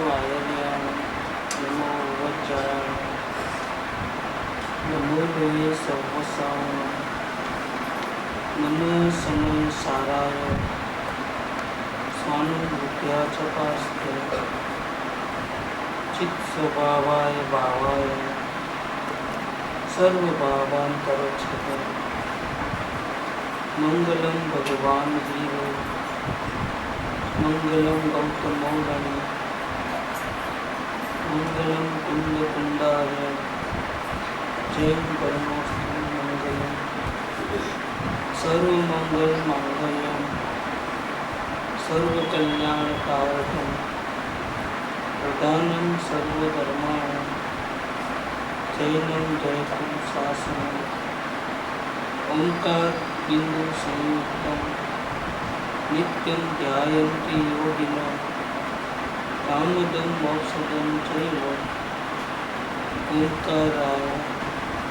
वायव्याय नमो वज्राय नमो लोये सहसाय नमो समय साराय स्वानुभूत्याचपास्ते चित् स्वभावाय भावाय सर्वभावान्तरक्षते मंगलम भगवान वीरो मंगलम गौतमौलने मंगलम कुंडकुंडाय जय परमोस्तु मंगलम सर्वमंगल मांगल्यम सर्वकल्याणकारकम प्रधानम सर्वधर्माणां जैनम जयतु शासनम ओंकार बिंदु संयुक्तम नित्यं ध्यायन्ति योगिनः कामदं मोक्षदं चैव ओंकाराय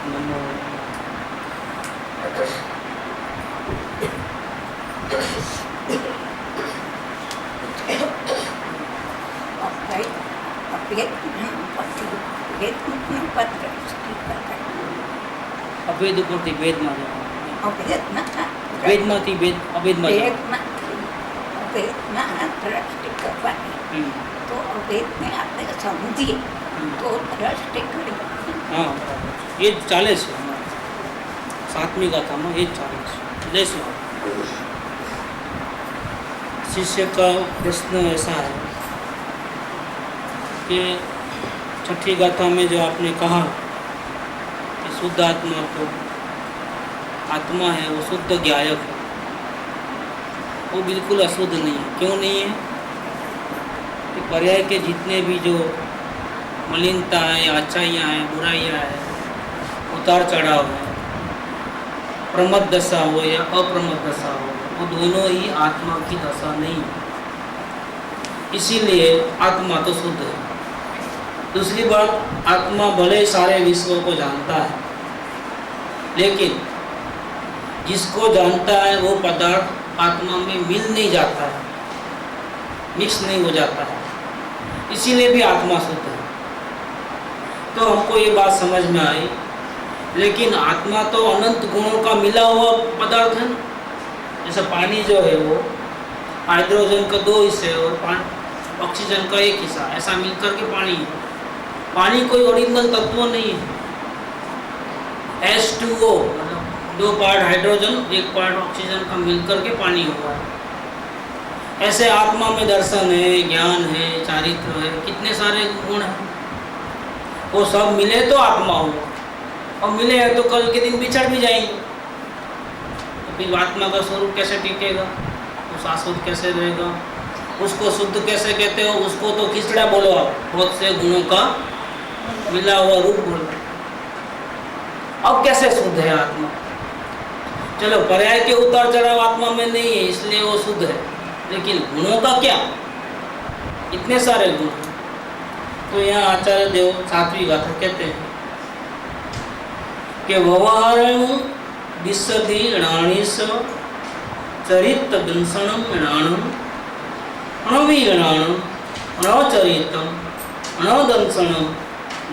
नमः। अभेद पूर्ति वेद में वेदમાંથી વેદ અવેદમાં વેદના દ્રષ્ટિ કરવાની તો વેદને આપણે સમજીએ તો દ્રષ્ટિ કરી હા એ જ ચાલે છે સાતમી ગાથામાં એ જ ચાલે છે। जैसे शिष्य का प्रश्न ऐसा है कि छठी गाथा में जो आपने कहा कि शुद्ध आत्मा को आत्मा है वो शुद्ध ज्ञायक है, वो बिल्कुल अशुद्ध नहीं है। क्यों नहीं है कि पर्याय के जितने भी जो मलिनता है या अच्छाइयाँ हैं बुराइयाँ हैं उतार चढ़ाव है प्रमद दशा हो या अप्रमद दशा हो वो दोनों ही आत्मा की दशा नहीं है, इसीलिए आत्मा तो शुद्ध है। दूसरी बात आत्मा भले सारे विश्व को जानता है लेकिन जिसको जानता है वो पदार्थ आत्मा में मिल नहीं जाता है, मिक्स नहीं हो जाता है, इसीलिए भी आत्मा शुद्ध है। तो हमको ये बात समझ में आई, लेकिन आत्मा तो अनंत गुणों का मिला हुआ पदार्थ है। जैसे पानी जो है वो हाइड्रोजन का 2 हिस्से और ऑक्सीजन का 1 हिस्सा ऐसा मिलकर के पानी है। पानी कोई ओरिजिनल तत्व नहीं है। H2O मतलब 2 पार्ट हाइड्रोजन 1 पार्ट ऑक्सीजन का मिलकर के पानी हुआ है। ऐसे आत्मा में दर्शन है, ज्ञान है, चारित्र है, कितने सारे गुण हैं, वो सब मिले तो आत्मा हो, और मिले हैं तो कल के दिन बिछड़ भी जाएंगे, तो फिर आत्मा का स्वरूप कैसे टिकेगा, वो शाश्वत कैसे रहेगा, उसको शुद्ध कैसे कहते हो? उसको तो खिचड़ा बोलो आप, बहुत से गुणों का मिला हुआ रूप बोलो। अब कैसे शुद्ध है आत्मा? चलो पर्याय के उतार चढ़ाव आत्मा में नहीं है इसलिए वो शुद्ध है, लेकिन गुणों का क्या? इतने सारे गुण। तो यहाँ आचार्य देव 7वीं गाथा कहते हैं कि व्यवहारं विशदि णाणीस चरित विंसणं णाणं अणवीणाणं अणचरितं अणदंसणं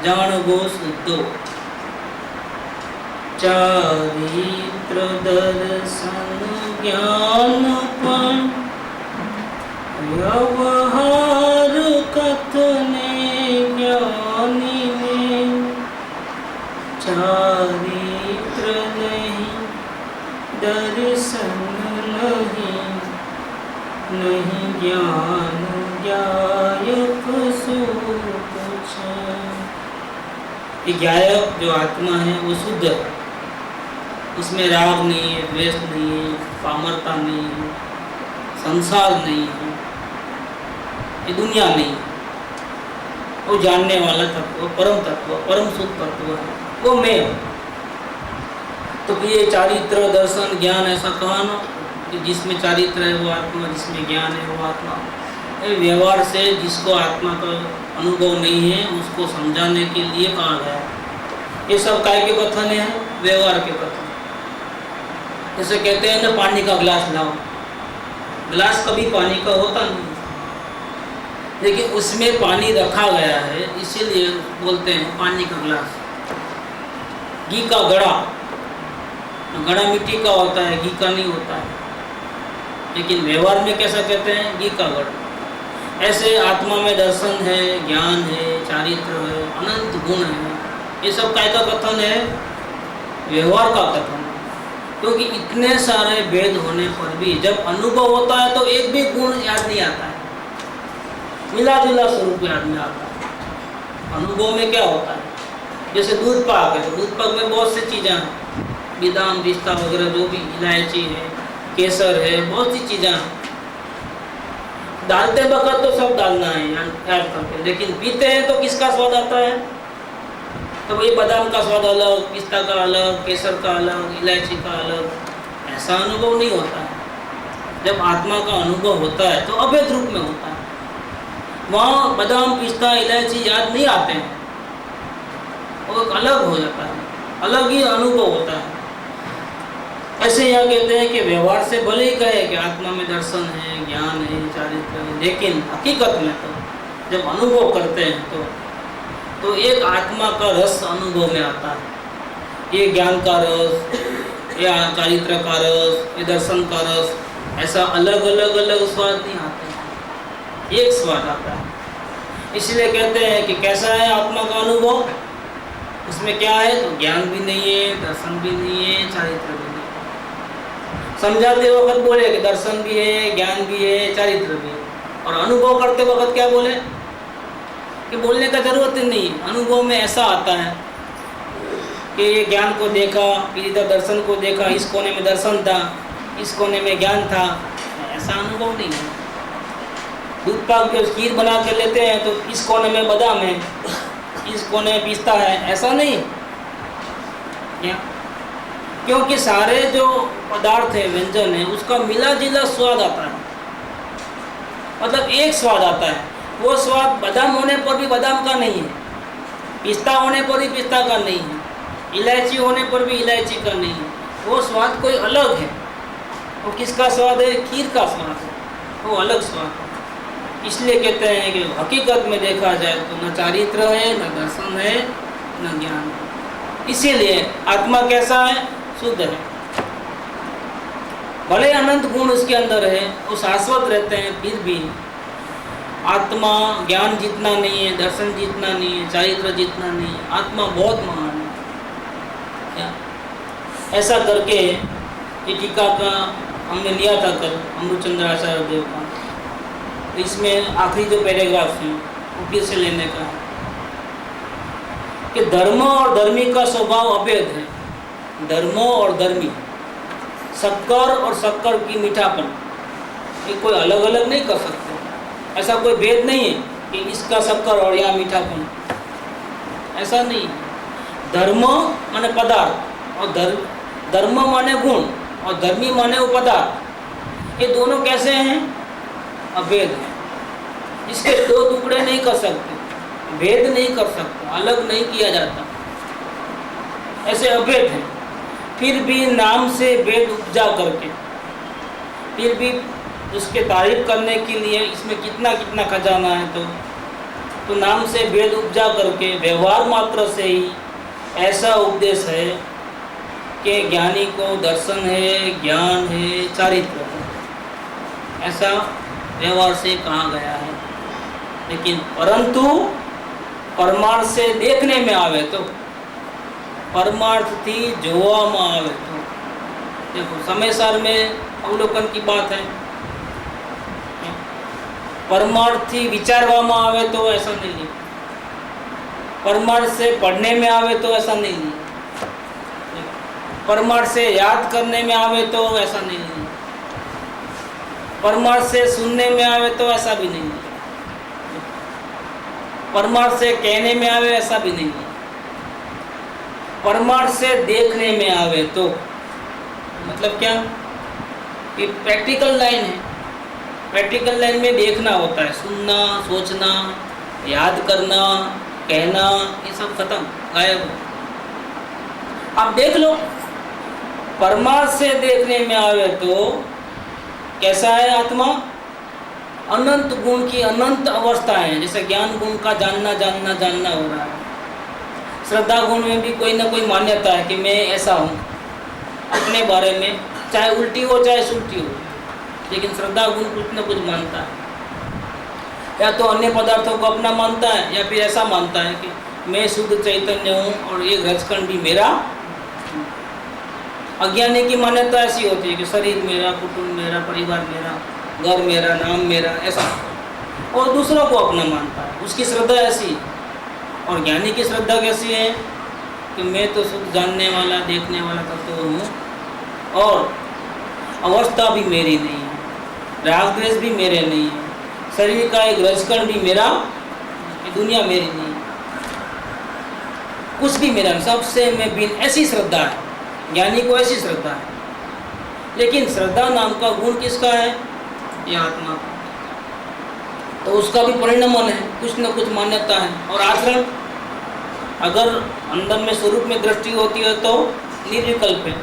जाणगो शुद्धो चारित्र दर्शन ज्ञानपण व्यवहार कथने ज्ञानी में चारित्र नहीं दर्शन नहीं ज्ञान ज्ञायक सो कुछ। ये ज्ञायक जो आत्मा है वो शुद्ध है, उसमें राग नहीं है, द्वेष नहीं है, कामरता नहीं है, संसार नहीं है, ये दुनिया नहीं है। वो जानने वाला तत्व परम शुद्ध तत्व है, वो मैं हूँ। तो ये चारित्र दर्शन ज्ञान ऐसा कहा ना कि जिसमें चारित्र है वो आत्मा, जिसमें ज्ञान है वो आत्मा। व्यवहार से जिसको आत्मा का अनुभव नहीं है उसको समझाने के लिए कहा गया। ये सब काय के कथन है? व्यवहार के कथन। जैसे कहते हैं ना पानी का गिलास लाओ, गिलास कभी पानी का होता नहीं, देखिए उसमें पानी रखा गया है, इसीलिए बोलते हैं पानी का गिलास। घी का घड़ा, घड़ा मिट्टी का होता है, घी का नहीं होता है, लेकिन व्यवहार में कैसा कहते हैं? घी का घड़ा। ऐसे आत्मा में दर्शन है, ज्ञान है, चारित्र है, अनंत गुण है, ये सब काय का कथन है? व्यवहार का कथन है। क्योंकि इतने सारे भेद होने पर भी जब अनुभव होता है तो एक भी गुण याद नहीं आता है, मिला जुला स्वरूप याद में आता है। अनुभव में क्या होता है? जैसे दूध पाक है, तो दूध पाक में बहुत सी चीज़ें हैं, बादाम पिस्ता वगैरह जो भी, इलायची है, केसर है, बहुत सी चीज़ें हैं। डालते वक्त तो सब डालना है याद करके, लेकिन पीते हैं तो किसका स्वाद आता है? तो भाई बादाम का स्वाद अलग, पिस्ता का अलग, केसर का अलग, इलायची का अलग, ऐसा अनुभव नहीं होता है। जब आत्मा का अनुभव होता है तो अभेद रूप में होता है, वहाँ बादाम पिस्ता इलायची याद नहीं आते हैं, वो एक अलग हो जाता है, अलग ही अनुभव होता है। ऐसे यहाँ कहते हैं कि व्यवहार से भले ही कहे कि आत्मा में दर्शन है, ज्ञान है, चारित्र है, लेकिन हकीकत में तो जब अनुभव करते हैं तो एक आत्मा का रस अनुभव में आता है। ये ज्ञान का रस, ये चारित्र का रस, ये दर्शन का रस, ऐसा अलग अलग अलग स्वाद नहीं आता है, एक स्वाद आता है। इसलिए कहते हैं कि कैसा है आत्मा का अनुभव? उसमें क्या है? तो ज्ञान भी नहीं है, दर्शन भी नहीं है, चारित्र भी नहीं है। समझाते वक्त बोले कि दर्शन भी है, ज्ञान भी है, चारित्र भी है, और अनुभव करते वक्त क्या बोले कि बोलने का जरूरत ही नहीं है। अनुभव में ऐसा आता है कि ये ज्ञान को देखा, फिर इधर दर्शन को देखा, इस कोने में दर्शन था, इस कोने में ज्ञान था, ऐसा अनुभव नहीं है। दूध पाक के खीर बना के लेते हैं तो इस कोने में बादाम है, इस कोने में पिस्ता है, ऐसा नहीं क्या? क्योंकि सारे जो पदार्थ है, व्यंजन है, उसका मिला जुला स्वाद आता है, मतलब एक स्वाद आता है। वो स्वाद बादाम होने पर भी बादाम का नहीं है, पिस्ता होने पर भी पिस्ता का नहीं है, इलायची होने पर भी इलायची का नहीं है, वो स्वाद कोई अलग है। वो किसका स्वाद है? खीर का स्वाद है, वो अलग स्वाद है। इसलिए कहते हैं कि हकीकत में देखा जाए तो न चारित्र है, न दर्शन है, न ज्ञान है। इसीलिए आत्मा कैसा है? शुद्ध है। भले अनंत गुण उसके अंदर है, वो शाश्वत रहते हैं, फिर भी आत्मा ज्ञान जितना नहीं है, दर्शन जितना नहीं है, चारित्र जितना नहीं है, आत्मा बहुत महान है। क्या? ऐसा करके ये टीका का हमने लिया था कल, अमृतचंद्र आचार्य देव का। इसमें आखिरी जो पैराग्राफ है वो फिर से लेने का है कि धर्म और धर्मी का स्वभाव अभेद है। धर्म और धर्मी, शक्कर और शक्कर की मीठापन, ये कोई अलग अलग नहीं कर सकते। ऐसा कोई भेद नहीं है कि इसका शक्कर और या मीठापन, ऐसा नहीं। धर्म माने पदार्थ और धर्म माने गुण और धर्मी माने वो पदार्थ, ये दोनों कैसे हैं? अभेद है। इसके दो टुकड़े नहीं कर सकते, भेद नहीं कर सकते, अलग नहीं किया जाता, ऐसे अभेद है। फिर भी नाम से भेद उपजा करके, फिर भी उसके तारीफ करने के लिए इसमें कितना कितना खजाना है, तो नाम से भेद उपजा करके व्यवहार मात्र से ही ऐसा उपदेश है कि ज्ञानी को दर्शन है, ज्ञान है, चारित्र है, ऐसा व्यवहार से कहा गया है। लेकिन परंतु परमार्थ से देखने में आवे तो, परमार्थ थी जोवा में आवे तो, देखो समय सार में अवलोकन की बात है। परमार्थ थी विचारवा में आवे तो ऐसा नहीं है, परमार्थ से पढ़ने में आवे तो ऐसा नहीं है, परमार्थ से याद करने में आवे तो ऐसा नहीं है, परमार्थ से सुनने में आवे तो ऐसा भी नहीं है, परमार्थ से कहने में आवे ऐसा भी नहीं है, परमार्थ से देखने में आवे तो मतलब क्या? ये प्रैक्टिकल लाइन है। प्रैक्टिकल लाइन में देखना होता है, सुनना, सोचना, याद करना, कहना, ये सब खत्म, गायब। आप देख लो, परमार्थ से देखने में आवे तो कैसा है आत्मा? अनंत गुण की अनंत अवस्थाएं हैं। जैसे ज्ञान गुण का जानना जानना जानना हो रहा है, श्रद्धा गुण में भी कोई ना कोई मान्यता है कि मैं ऐसा हूँ अपने बारे में, चाहे उल्टी हो चाहे सुलटी हो, लेकिन श्रद्धा गुण कुछ न कुछ मानता है। या तो अन्य पदार्थों को अपना मानता है, या फिर ऐसा मानता है कि मैं शुद्ध चैतन्य हूँ और ये रजकण भी मेरा। अज्ञानी की मान्यता ऐसी होती है कि शरीर मेरा, कुटुंब मेरा, परिवार मेरा, घर मेरा, नाम मेरा, ऐसा, और दूसरों को अपना मानता है, उसकी श्रद्धा ऐसी। और ज्ञानी की श्रद्धा कैसी है कि मैं तो शुद्ध जानने वाला, देखने वाला तत्व हूँ, और अवस्था भी मेरी नहीं है, राग द्वेष भी मेरे नहीं है, शरीर का एक रजकण भी मेरा, ये दुनिया मेरी नहीं है, कुछ भी मेरा, सबसे मैं भिन्न, ऐसी श्रद्धा है। ज्ञानी को ऐसी श्रद्धा है। लेकिन श्रद्धा नाम का गुण किसका है? ये आत्मा का। तो उसका भी परिणमन है, कुछ न कुछ मान्यता है। और आचरण, अगर अंदर में स्वरूप में दृष्टि होती है तो निर्विकल्प है,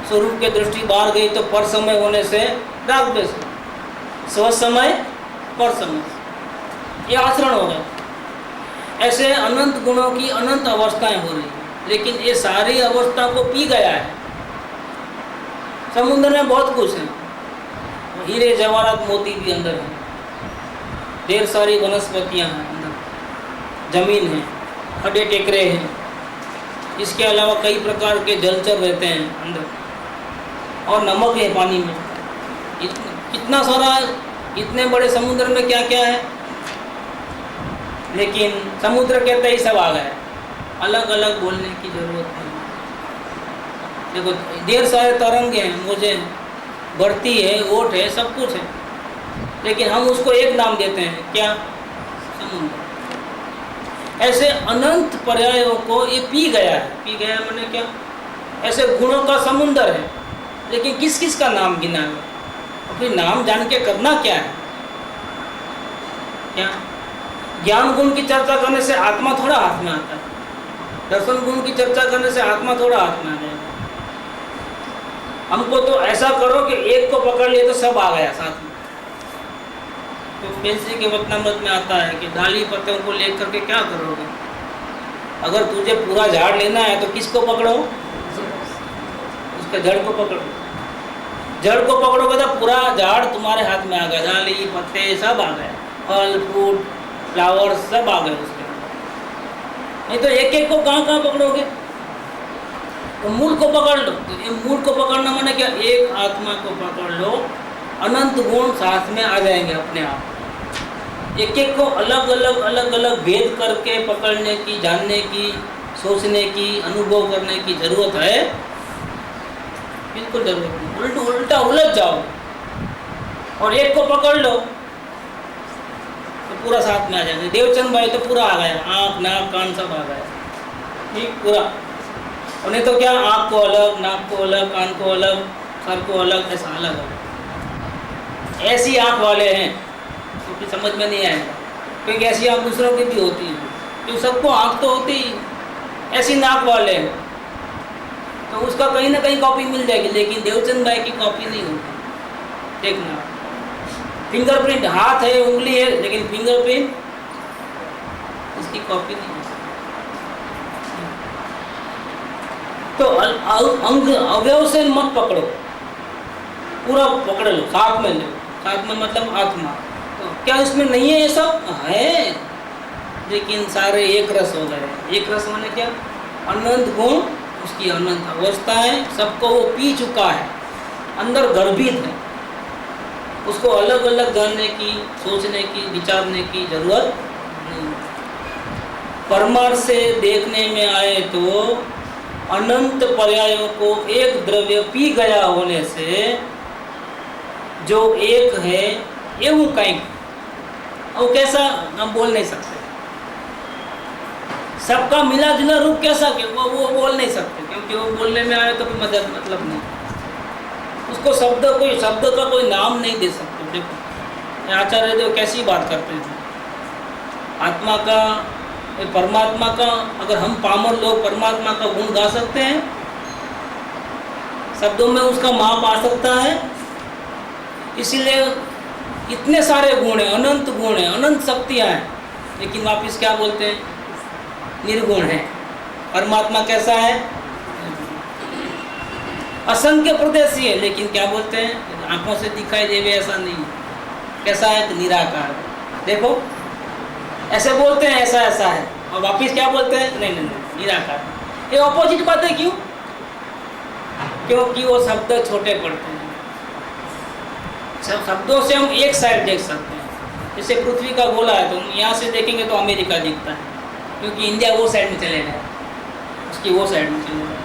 स्वरूप के दृष्टि बाहर गई तो पर समय होने से राग द्वेष, स्व समय पर समय, ये आचरण हो गए। ऐसे अनंत गुणों की अनंत अवस्थाएं हो रही हैं, लेकिन ये सारी अवस्था को पी गया है। समुद्र में बहुत कुछ है, हीरे जवाहरात मोती भी अंदर है, ढेर सारी वनस्पतियां हैं अंदर, जमीन है, खड्डे टेकरे हैं, इसके अलावा कई प्रकार के जलचर रहते हैं अंदर, और नमक है पानी में, कितना सारा, इतने बड़े समुद्र में क्या क्या है। लेकिन समुद्र कहते ही सब आ गए, अलग अलग बोलने की जरूरत नहीं। देखो ढेर सारे तरंगे हैं, मौजें हैं, बढ़ती है, ओट है, सब कुछ है, लेकिन हम उसको एक नाम देते हैं, क्या? समुद्र। ऐसे अनंत पर्यायों को ये पी गया है। पी गया मैंने क्या? ऐसे गुणों का समुद्र है, लेकिन किस किस का नाम गिना है? और फिर नाम जान के करना क्या है? क्या ज्ञान गुण की चर्चा करने से आत्मा थोड़ा हाथ में आता है, दर्शन गुण की चर्चा करने से आत्मा थोड़ा हाथ में आ जाएगा। हमको तो ऐसा करो कि एक को पकड़ लिए तो सब आ गया साथ में। तो पेंसिल के वचनामृत में आता है कि डाली पत्तों को लेकर करके क्या करोगे? अगर तुझे पूरा झाड़ लेना है तो किसको पकड़ो? उसके जड़ को पकड़ो। जड़ को पकड़ोगे तो पूरा झाड़ तुम्हारे हाथ में आ गया, डाली पत्ते सब आ गए, फल फ्रूट फ्लावर सब आ गए उसके। नहीं तो एक एक को कहाँ कहाँ पकड़ोगे? तो मूल को पकड़ लो। तो ये मूल को पकड़ना माने क्या? एक आत्मा को पकड़ लो, अनंत गुण साथ में आ जाएंगे अपने आप। एक एक को अलग अलग भेद करके पकड़ने की, जानने की, सोचने की, अनुभव करने की जरूरत है? बिल्कुल जरूरत नहीं। उल्टा उलझ जाओ और एक को पकड़ लो तो पूरा साथ में आ जाएंगे। देवचंद भाई तो पूरा आ गया, आँख नाक कान सब आ गया, ठीक पूरा। और नहीं तो क्या, आँख को अलग, नाक को अलग, कान को अलग, सर को अलग, ऐसा अलग अलग। ऐसी आँख वाले हैं तो फिर समझ में नहीं आएगा, क्योंकि ऐसी आँख दूसरों की भी होती है, क्योंकि सबको आँख तो होती ही। ऐसी नाक वाले हैं तो उसका कहीं ना कहीं कॉपी मिल जाएगी, लेकिन देवचंद भाई की कॉपी नहीं होगी। देखना, फिंगरप्रिंट हाथ है, उंगली है, लेकिन फिंगरप्रिंट उसकी कॉपी नहीं है। तो अंग अवयव से मत पकड़ो, पूरा पकड़ लो, साथ में लो। साथ में मतलब आत्मा। तो क्या उसमें नहीं है? ये सब है, लेकिन सारे एक रस हो गए। एक रस होने क्या? अनंत गुण, उसकी अनंत अवस्थाएं, सबको वो पी चुका है, अंदर गर्भित है। उसको अलग अलग जानने की, सोचने की, विचारने की जरूरत नहीं। परमार्थ से देखने में आए तो अनंत पर्यायों को एक द्रव्य पी गया होने से जो एक है ये वो कहीं, और कैसा हम बोल नहीं सकते। सबका मिला जुला रूप कैसा कि वो बोल नहीं सकते, क्योंकि वो बोलने में आए तो कोई मदद मतलब नहीं। उसको शब्द का कोई नाम नहीं दे सकते। देखो आचार्य देव कैसी बात करते हैं, आत्मा का, परमात्मा का, अगर हम पामर लोग परमात्मा का गुण गा सकते हैं, शब्दों में उसका माप आ सकता है। इसीलिए इतने सारे गुण हैं, अनंत शक्तियाँ हैं, लेकिन वापिस क्या बोलते हैं? निर्गुण है। परमात्मा कैसा है? असंख्य प्रदेशी है, लेकिन क्या बोलते हैं? आंखों से दिखाई देवे ऐसा नहीं। कैसा है? निराकार। देखो ऐसे बोलते हैं ऐसा ऐसा है, और वापिस क्या बोलते हैं? नहीं नहीं नहीं, निराकार। ये ऑपोजिट बात है। क्यों? क्योंकि वो शब्द छोटे पड़ते हैं। सब शब्दों से हम एक साइड देख सकते हैं। जैसे पृथ्वी का गोला है, तो यहाँ से देखेंगे तो अमेरिका दिखता है, क्योंकि इंडिया वो साइड में चले गया, उसकी वो साइड में चले गया।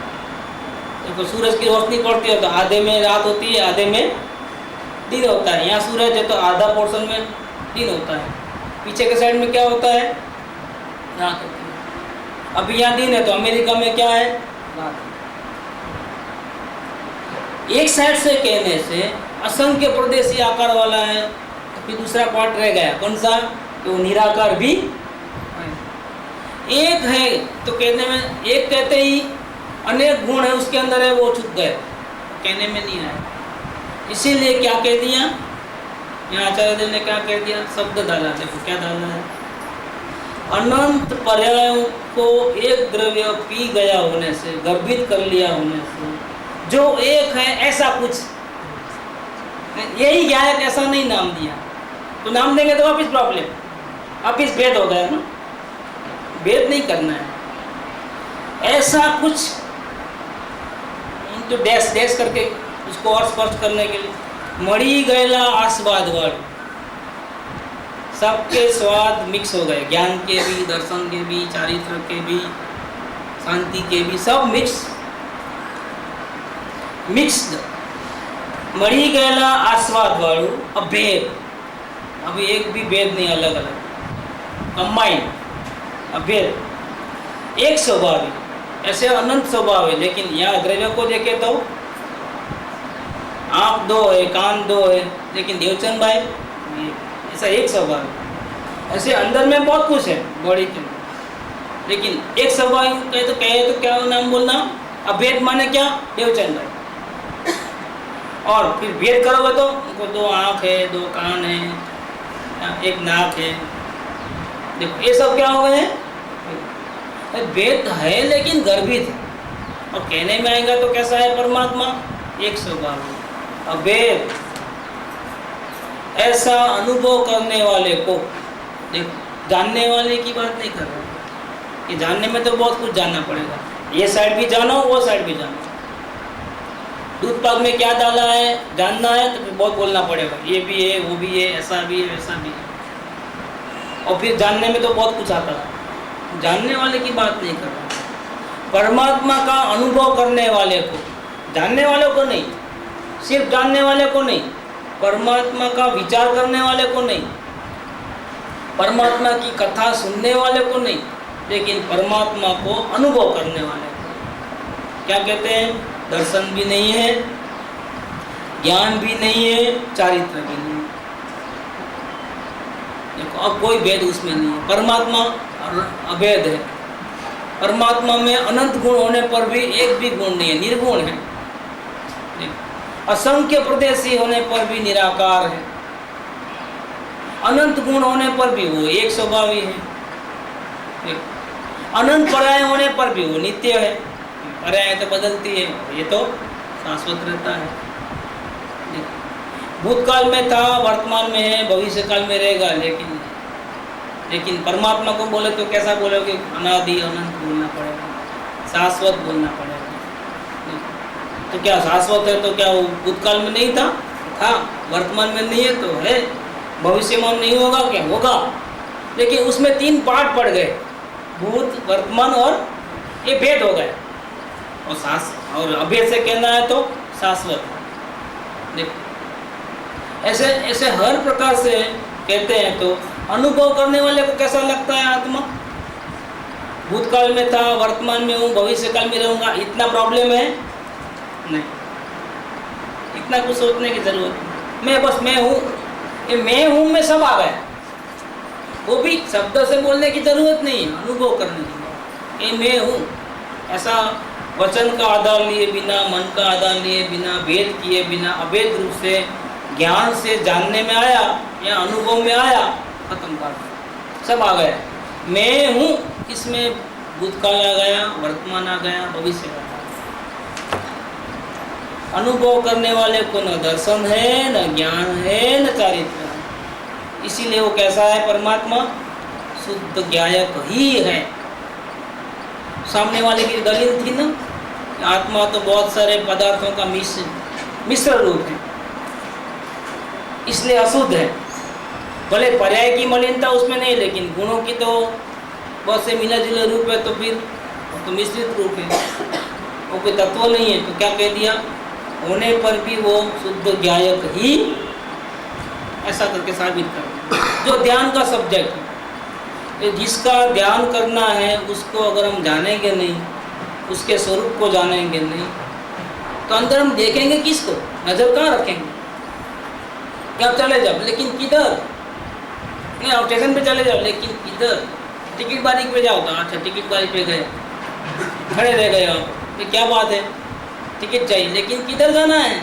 तो सूरज की रोशनी पड़ती है तो आधे में रात होती है, आधे में दिन होता है। यहाँ सूरज है तो आधा पोर्शन में दिन होता है, पीछे के साइड में क्या होता है? रात होती है। अब यहाँ दिन है तो अमेरिका में क्या है? रात। एक साइड से कहने से असंख्य प्रदेशी आकार वाला है, तो फिर दूसरा पार्ट रह गया, कौन सा? तो निराकार भी एक है। तो कहने में एक कहते ही अनेक गुण है उसके अंदर है, वो छूट गए, कहने में नहीं आया। इसीलिए क्या कह दिया यहाँ आचार्य देव ने? क्या कह दिया? शब्द डाला। देखो क्या डाला है? अनंत पर्यायों को एक द्रव्य पी गया होने से, गर्भित कर लिया होने से, जो एक है ऐसा कुछ, यही गायक ऐसा नहीं नाम दिया। तो नाम देंगे तो वापिस प्रॉब्लम, वापिस भेद हो गया ना। भेद नहीं करना है, ऐसा कुछ तो डैश डैश करके उसको और स्पष्ट करने के लिए, मड़ी गएला आस्वाद वाल, सबके स्वाद मिक्स हो गए, ज्ञान के भी, दर्शन के भी, चारित्र के भी, शांति के भी, सब मिक्स्ड। मड़ी गएला आस्वाद वालू अभेद, अभी एक भी भेद नहीं, अलग अलग कंबाइंड अभेद, एक स्वभाव है। ऐसे अनंत स्वभाव है, लेकिन यहाँ द्रव्य को देखे तो आँख दो है, कान दो है, लेकिन देवचंद भाई ऐसा एक स्वभाव है। ऐसे अंदर में बहुत कुछ है बॉडी के, लेकिन एक स्वभाव कहे तो क्या नाम बोलना? अभेद माने क्या? देवचंद भाई। और फिर भेद करोगे तो उनको दो आँख है, दो कान है, एक नाक है। देखो ये सब क्या हो गए हैं? भेद है लेकिन गर्भित है। और कहने में आएगा तो कैसा है परमात्मा? एक स्वभाव। अभेद ऐसा अनुभव करने वाले को, देखो जानने वाले की बात नहीं कर रहा, कि जानने में तो बहुत कुछ जानना पड़ेगा, ये साइड भी जानो, वो साइड भी जानो। दूध पाक में क्या डाला है जानना है तो फिर बहुत बोलना पड़ेगा, ये भी है, वो भी है, ऐसा भी है, वैसा भी है। और फिर जानने में तो बहुत कुछ आता है, जानने वाले की बात नहीं कर रहा। परमात्मा का अनुभव करने वाले को, जानने वाले को नहीं, सिर्फ जानने वाले को नहीं, परमात्मा का विचार करने वाले को नहीं, परमात्मा की कथा सुनने वाले को नहीं, लेकिन परमात्मा को अनुभव करने वाले को क्या कहते हैं? दर्शन भी नहीं है, ज्ञान भी नहीं है, चारित्र भी नहीं है। देखो अब कोई भेद उसमें नहीं है, परमात्मा अभेद है। परमात्मा में अनंत गुण होने पर भी एक भी गुण नहीं है, निर्गुण है। असंख्य प्रदेशी होने पर भी निराकार है, अनंत गुण होने पर भी वो एक स्वभावी है, अनंत पर्याय होने पर भी वो नित्य है। पर्याय तो बदलती है, ये तो शाश्वत रहता है। भूतकाल में था, वर्तमान में है, भविष्य काल में रहेगा, लेकिन परमात्मा को बोले तो कैसा बोलोगे? अनादि अनंत बोलना पड़ेगा, शाश्वत बोलना पड़ेगा। तो क्या शाश्वत है तो क्या वो भूतकाल में नहीं था? था। वर्तमान में नहीं है तो है, भविष्य में नहीं होगा क्या? होगा। लेकिन उसमें 3 पार्ट पड़ गए, भूत, वर्तमान और ये भेद हो गए। और अभेद से कहना है तो शाश्वत। देखो ऐसे ऐसे हर प्रकार से कहते हैं। तो अनुभव करने वाले को कैसा लगता है आत्मा? भूतकाल में था, वर्तमान में हूँ, भविष्य काल में रहूँगा, इतना प्रॉब्लम है नहीं, इतना कुछ सोचने की जरूरत नहीं। मैं बस मैं हूँ, ये मैं हूँ में सब आ गया। वो भी शब्द से बोलने की जरूरत नहीं है, अनुभव करने की। ये मैं हूँ ऐसा वचन का आधार लिए बिना, मन का आधार लिए बिना, भेद किए बिना, अभेद रूप से ज्ञान से जानने में आया या अनुभव में आया, खत्म बात, सब आ गया। मैं हूँ इसमें भूतकाल आ गया, वर्तमान आ गया, भविष्य आ गया। अनुभव करने वाले को न दर्शन है, न ज्ञान है, न चारित्र है। इसीलिए वो कैसा है परमात्मा? शुद्ध ज्ञायक ही है। सामने वाले की दलील थी ना, आत्मा तो बहुत सारे पदार्थों का मिश्र रूप है, इसलिए अशुद्ध है। भले पर्याय की मलिनता उसमें नहीं, लेकिन गुणों की तो बहुत से मिला जुला रूप है, तो फिर तो मिश्रित रूप है, वो कोई तत्व नहीं है। तो क्या कह दिया? होने पर भी वो शुद्ध ज्ञायक ही, ऐसा करके साबित कर। जो ध्यान का सब्जेक्ट है, जिसका ध्यान करना है, उसको अगर हम जानेंगे नहीं, उसके स्वरूप को जानेंगे नहीं, तो अंदर हम देखेंगे किसको? नजर कहाँ रखेंगे? कि आप चले जाओ, लेकिन किधर? नहीं, आप स्टेशन पे चले जाओ, लेकिन किधर? टिकट बारी पे जाओ, तो अच्छा टिकट बारी पे गए, खड़े रह गए आप, तो क्या बात है? टिकट चाहिए, लेकिन किधर जाना है?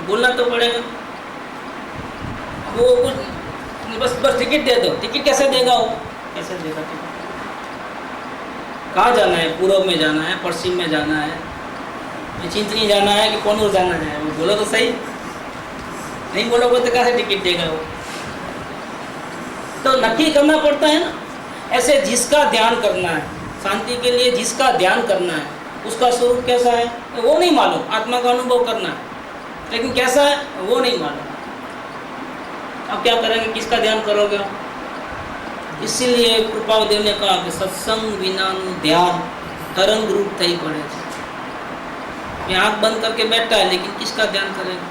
बोलना तो पड़ेगा। वो कुछ बस टिकट दे दो। टिकट कैसे देगा वो? कैसे देगा टिकट? कहाँ जाना है? पूर्व में जाना है, पश्चिम में जाना है, चिंतनी जाना है कि कौन जाना है? वो बोलो तो सही। नहीं बोलोगे तो कैसे टिकट देगा वो? तो नक्की करना पड़ता है ना। ऐसे जिसका ध्यान करना है, शांति के लिए जिसका ध्यान करना है, उसका स्वरूप कैसा है वो नहीं मालूम। आत्मा का अनुभव करना है, लेकिन कैसा है वो नहीं मालूम। अब क्या करेंगे? किसका ध्यान करोगे? इसीलिए कृपादेव ने कहा कि सत्संग विना ध्यान तरंग रूप थई पड़े। ये आँख बंद करके बैठा है, लेकिन किसका ध्यान करेगा?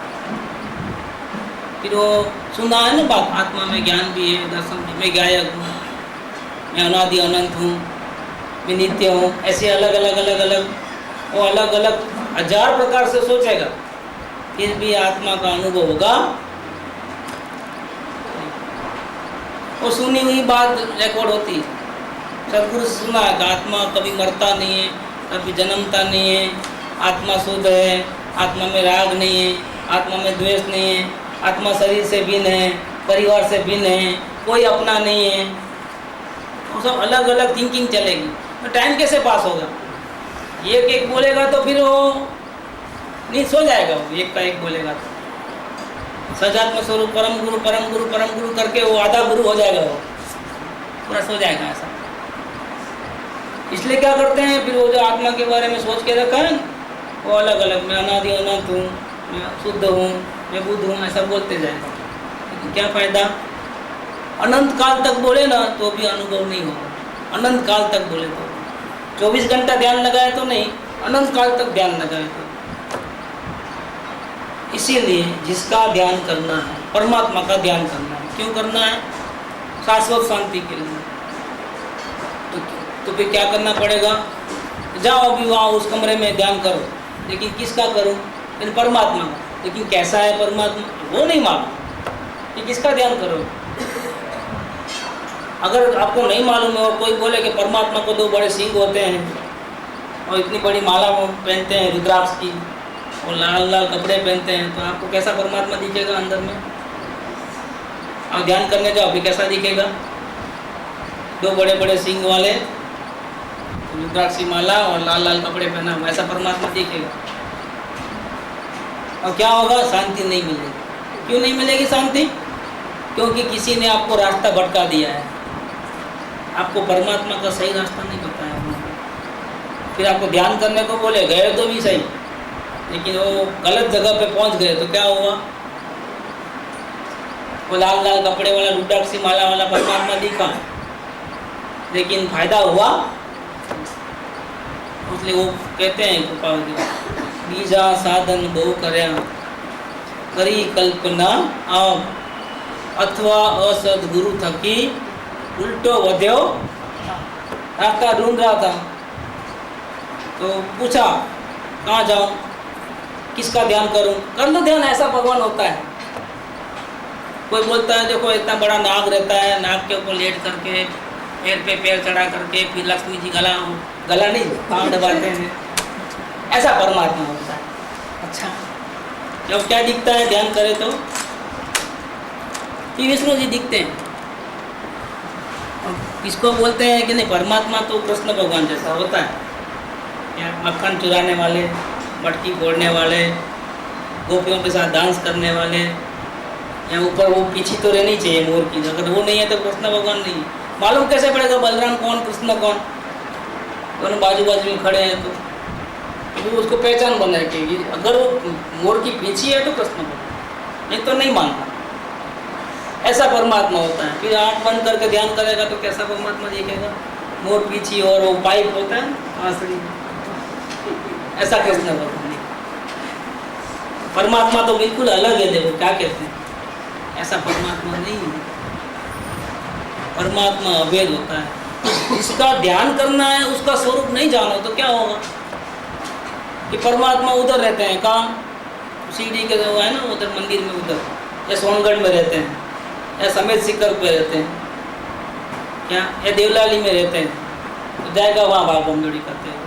फिर वो सुना है ना बात, आत्मा में ज्ञान भी है, दर्शन भी, मैं गायक हूँ, मैं अनादि अनंत हूँ, मैं नित्य हूँ, ऐसे अलग अलग वो अलग अलग 1000 प्रकार से सोचेगा, फिर भी आत्मा का अनुभव होगा। वो सुनी हुई बात रिकॉर्ड होती है। सदगुरु से सुना है कि आत्मा कभी मरता नहीं है, कभी जन्मता नहीं है, आत्मा शुद्ध है, आत्मा में राग नहीं है, आत्मा में द्वेष नहीं है, आत्मा शरीर से भिन्न है, परिवार से भिन्न है, कोई अपना नहीं है। वो सब अलग अलग थिंकिंग चलेगी, तो टाइम कैसे पास होगा? एक एक बोलेगा तो फिर वो नहीं सो जाएगा। वो एक का एक बोलेगा तो सजात्म स्वरूप परम गुरु परम गुरु परम गुरु करके वो आधा गुरु हो जाएगा, वो पूरा सो जाएगा ऐसा। इसलिए क्या करते हैं फिर? वो जो आत्मा के बारे में सोच के रखा है वो अलग अलग, मैं अनादि अनंत हूँ, मैं शुद्ध हूँ, मैं बुद्ध हूँ, ऐसा बोलते जाएगा। लेकिन क्या फ़ायदा? अनंत काल तक बोले ना तो भी अनुभव नहीं होगा। अनंत काल तक बोले तो 24 घंटा ध्यान लगाए तो नहीं, अनंत काल तक ध्यान लगाए तो। इसीलिए जिसका ध्यान करना है, परमात्मा का ध्यान करना है। क्यों करना है? शाश्वत शांति के लिए। तो फिर क्या करना पड़ेगा? जाओ अभी वहाँ उस कमरे में ध्यान करो, लेकिन किसका करो? लेकिन परमात्मा का। लेकिन कैसा है परमात्मा वो नहीं मालूम कि किसका ध्यान करो। अगर आपको नहीं मालूम है और कोई बोले कि परमात्मा को 2 बड़े सिंह होते हैं और इतनी बड़ी माला पहनते हैं रुद्राक्ष की और लाल लाल कपड़े पहनते हैं, तो आपको कैसा परमात्मा दिखेगा अंदर में? आप ध्यान करने जाओ अभी कैसा दिखेगा? 2 बड़े बड़े सिंह वाले, रुद्राक्ष की माला और लाल लाल कपड़े पहना, वैसा परमात्मा दिखेगा। और क्या होगा? शांति नहीं मिलेगी। क्यों नहीं मिलेगी शांति? क्योंकि किसी ने आपको रास्ता भटका दिया है, आपको परमात्मा का सही रास्ता नहीं बताया। फिर आपको ध्यान करने को बोले, गए तो भी सही, लेकिन वो गलत जगह पे पहुंच गए तो क्या हुआ? वो लाल लाल कपड़े वाला रुद्राक्ष की माला वाला परमात्मा दिखा, लेकिन फायदा हुआ? इसलिए वो कहते हैं कृपावती, बीजा साधन बहु कर्या करी कल्पना आप अथवा असदगुरु थकी उल्टो वध्यो। रास्ता ढूंढ रहा था तो पूछा कहाँ जाऊँ, किसका ध्यान करूँ? कर लो ध्यान, ऐसा भगवान होता है। कोई बोलता है देखो इतना बड़ा नाग रहता है, नाग के ऊपर लेट करके पैर पे पैर चढ़ा करके फिर लक्ष्मी जी गला नहीं पाँव दबाते हैं, ऐसा परमात्मा होता है। अच्छा जब क्या दिखता है ध्यान करे तो कि विष्णु जी दिखते हैं। किसको बोलते हैं कि नहीं, परमात्मा तो कृष्ण भगवान जैसा होता है। या मक्खन चुराने वाले, मटकी फोड़ने वाले, गोपियों के साथ डांस करने वाले, या ऊपर वो पीछे तो रहनी चाहिए मोर की, अगर वो नहीं है तो कृष्ण भगवान नहीं है। मालूम कैसे पड़ेगा बलराम कौन कृष्ण कौन? दोनों बाजू बाजू में खड़े हैं तो वो उसको पहचान बनाए कि अगर वो मोर की पीछे है तो कृष्ण भगवान, नहीं तो नहीं मानता। ऐसा परमात्मा होता है। फिर आँख बंद करके ध्यान करेगा तो कैसा परमात्मा दिखेगा? मोर पीछे और वो पाइप होता है आंसुरी, ऐसा कृष्ण भगवान नहीं। परमात्मा तो बिल्कुल अलग है। देखो क्या कहते हैं, ऐसा परमात्मा नहीं है। परमात्मा अभेद होता है। इसका ध्यान करना है, उसका स्वरूप नहीं जानो तो क्या होगा कि परमात्मा उधर रहते हैं। कहाँ? सीढ़ी के जो है ना उधर मंदिर में, उधर या सोनगढ़ में रहते हैं, या समेत शिखर पे रहते हैं, क्या या देवलाली में रहते हैं, तो जाएगा वहाँ भाग बमजोड़ी करते हैं।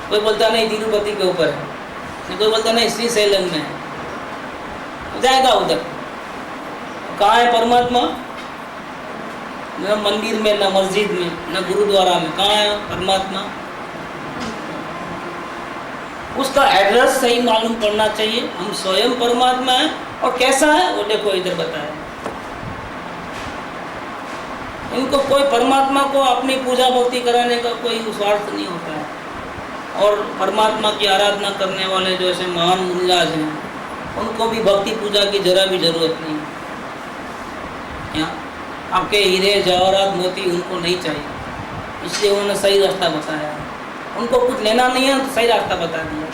कोई बोलता नहीं तिरुपति के ऊपर है, कोई बोलता नहीं श्री सैलम में है, तो जाएगा उधर। कहाँ है परमात्मा? न मंदिर में, न मस्जिद में, न गुरुद्वारा में। कहाँ है परमात्मा? उसका एड्रेस सही मालूम पड़ना चाहिए। हम स्वयं परमात्मा है, और कैसा है वो देखो इधर बताया। इनको कोई परमात्मा को अपनी पूजा भक्ति कराने का कोई स्वार्थ नहीं होता है। और परमात्मा की आराधना करने वाले जो ऐसे महान मुनिराज हैं, उनको भी भक्ति पूजा की जरा भी जरूरत नहीं है। क्या आपके हीरे जवाहरात मोती उनको नहीं चाहिए, इसलिए उन्होंने सही रास्ता बताया। उनको कुछ लेना नहीं है तो सही रास्ता बता दिया,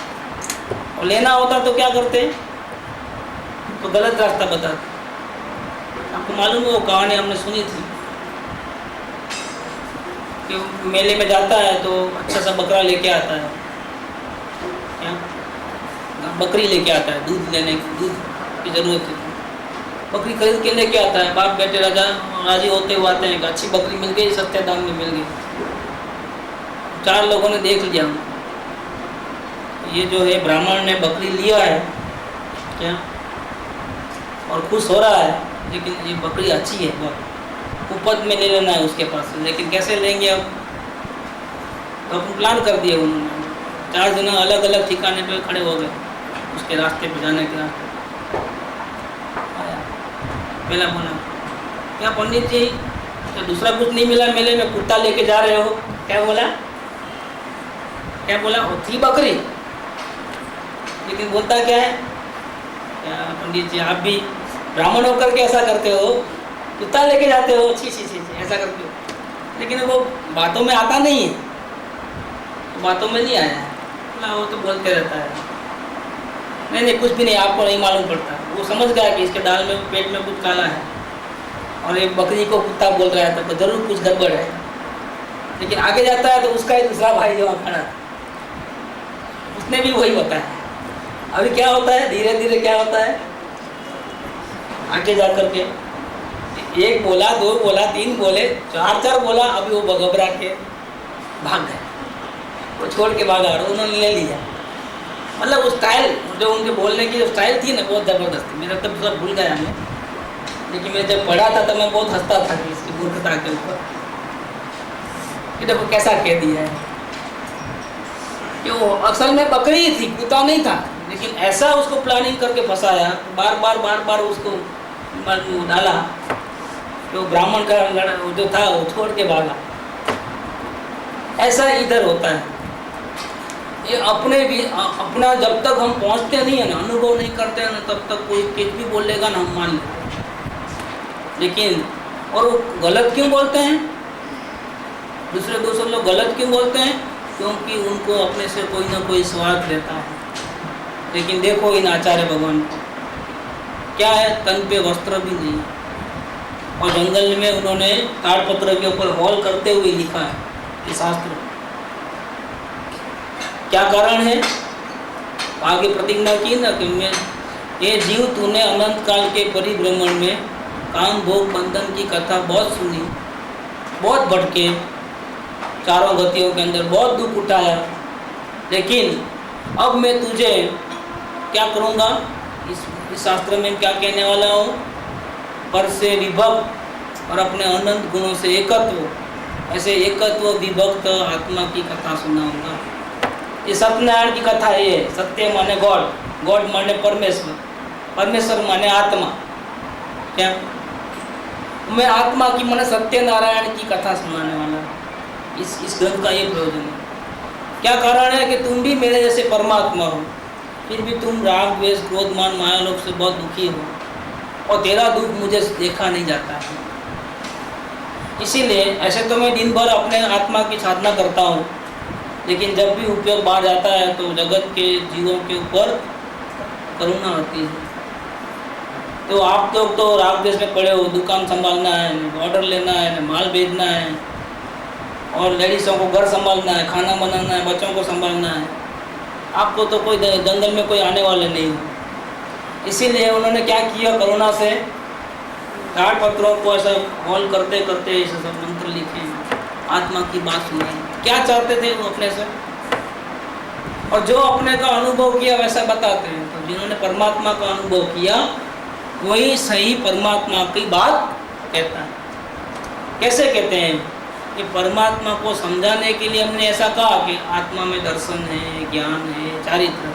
और लेना होता तो क्या करते? तो गलत रास्ता बताते। आपको मालूम है वो कहानी हमने सुनी थी कि मेले में जाता है तो अच्छा सा बकरा लेके आता है, क्या बकरी लेके आता है, दूध लेने दूध की ज़रूरत है, बकरी खरीद के लेके आता है। बाप बेटे राजा राजी होते हुए आते हैं कि अच्छी बकरी मिल गई, सस्ते दाम में मिल गई। 4 लोगों ने देख लिया ये जो है ब्राह्मण ने बकरी लिया है क्या, और खुश हो रहा है, लेकिन ये बकरी अच्छी है बहुत, उपज में ले लेना है उसके पास से, लेकिन कैसे लेंगे अब? तो अपन प्लान कर दिए उन्होंने। 4 जने अलग अलग ठिकाने पे खड़े हो गए उसके रास्ते पे जाने के रास्ते। आया पहला बोला, क्या पंडित जी तो दूसरा कुछ नहीं मिला मेले में, कुत्ता लेके जा रहे हो? क्या बोला? क्या बोला? वो थी बकरी, लेकिन बोलता क्या है? क्या पंडित जी आप भी ब्राह्मण होकर के ऐसा करते हो, कुत्ता लेके जाते हो, छी छी छी ऐसा करते हो। लेकिन वो बातों में आता नहीं है, तो बातों में नहीं आया ना, वो तो बोलते रहता है। नहीं नहीं कुछ भी नहीं, आपको नहीं मालूम पड़ता। वो समझ गया कि इसके दाल में पेट में कुछ काला है, और एक बकरी को कुत्ता बोल रहा है तो जरूर कुछ गड़बड़ है। लेकिन आगे जाता है तो उसका ही दूसरा भाई जो वहाँ खड़ा, उसने भी वही बताया। अभी क्या होता है, धीरे धीरे क्या होता है, आगे जा कर के 1 बोला, 2 बोला, 3 बोले, 4 बोला, अभी वो घबरा के भाग गए, वो छोड़ के भागा और उन्होंने ले लिया। मतलब उस स्टाइल जो उनके बोलने की जो स्टाइल थी ना, बहुत ज़बरदस्त थी। मेरा तब सब भूल गया मैं, लेकिन मैं जब पढ़ा था तो मैं बहुत हंसता था कि इसकी मूर्खता के ऊपर, कि देखो कैसा कह दिया है कि वो असल में बकरी ही थी, कुत्ता नहीं था, लेकिन ऐसा उसको प्लानिंग करके फंसाया, बार बार उसको डाला कि वो ब्राह्मण का जो था वो छोड़ के भागा। ऐसा इधर होता है। ये अपने भी अपना जब तक हम पहुंचते नहीं है ना, अनुभव नहीं करते हैं ना, तब तक कोई कुछ भी बोलेगा ना हम मान लेते। लेकिन और वो गलत क्यों बोलते हैं? दूसरे लोग गलत क्यों बोलते हैं? क्योंकि उनको अपने से कोई ना कोई स्वार्थ रहता है। लेकिन देखो इन आचार्य भगवान को क्या है, तन पे वस्त्र भी नहीं, और जंगल में उन्होंने ताड़पत्र के ऊपर हॉल करते हुए लिखा है ये शास्त्र। क्या कारण है? आगे प्रतिज्ञा की ना कि मैं ये जीव तूने अनंत काल के परिभ्रमण में काम भोग बंधन की कथा बहुत सुनी, बहुत भटके, चारों गतियों के अंदर बहुत दुख उठाया, लेकिन अब मैं तुझे क्या करूँगा, इस शास्त्र में क्या कहने वाला हूँ, पर से विभक्त और अपने अनंत गुणों से एकत्व, ऐसे एकत्व विभक्त आत्मा की कथा सुनाऊंगा। ये सत्यनारायण की कथा है। ये सत्य माने गॉड, गॉड माने परमेश्वर, परमेश्वर माने आत्मा। क्या मैं आत्मा की माने सत्यनारायण की कथा सुनाने वाला हूँ। इस ग्रंथ का ये प्रयोजन है। क्या कारण है कि तुम भी मेरे जैसे परमात्मा हो, फिर भी तुम राग द्वेष क्रोध मान माया लोभ से बहुत दुखी हो, और तेरा दुख मुझे देखा नहीं जाता है। इसीलिए ऐसे तो मैं दिन भर अपने आत्मा की साधना करता हूँ, लेकिन जब भी उपयोग बाहर जाता है तो जगत के जीवों के ऊपर करुणा होती है। तो आप लोग तो राग द्वेष में पड़े हो, दुकान संभालना है, ऑर्डर लेना है, माल भेजना है, और लेडीज़ों को घर संभालना है, खाना बनाना है, बच्चों को संभालना है। आपको तो कोई जंगल में कोई आने वाले नहीं हो। इसीलिए उन्होंने क्या किया, करुणा से कार्ड पत्रों को ऐसा हॉल करते करते ऐसे सब मंत्र लिखे, आत्मा की बात सुनाई। क्या चाहते थे वो अपने से, और जो अपने का अनुभव किया वैसा बताते हैं। तो जिन्होंने परमात्मा का अनुभव किया वही सही परमात्मा की बात कहता है। कैसे कहते हैं कि परमात्मा को समझाने के लिए हमने ऐसा कहा कि आत्मा में दर्शन है, ज्ञान है, चारित्र है,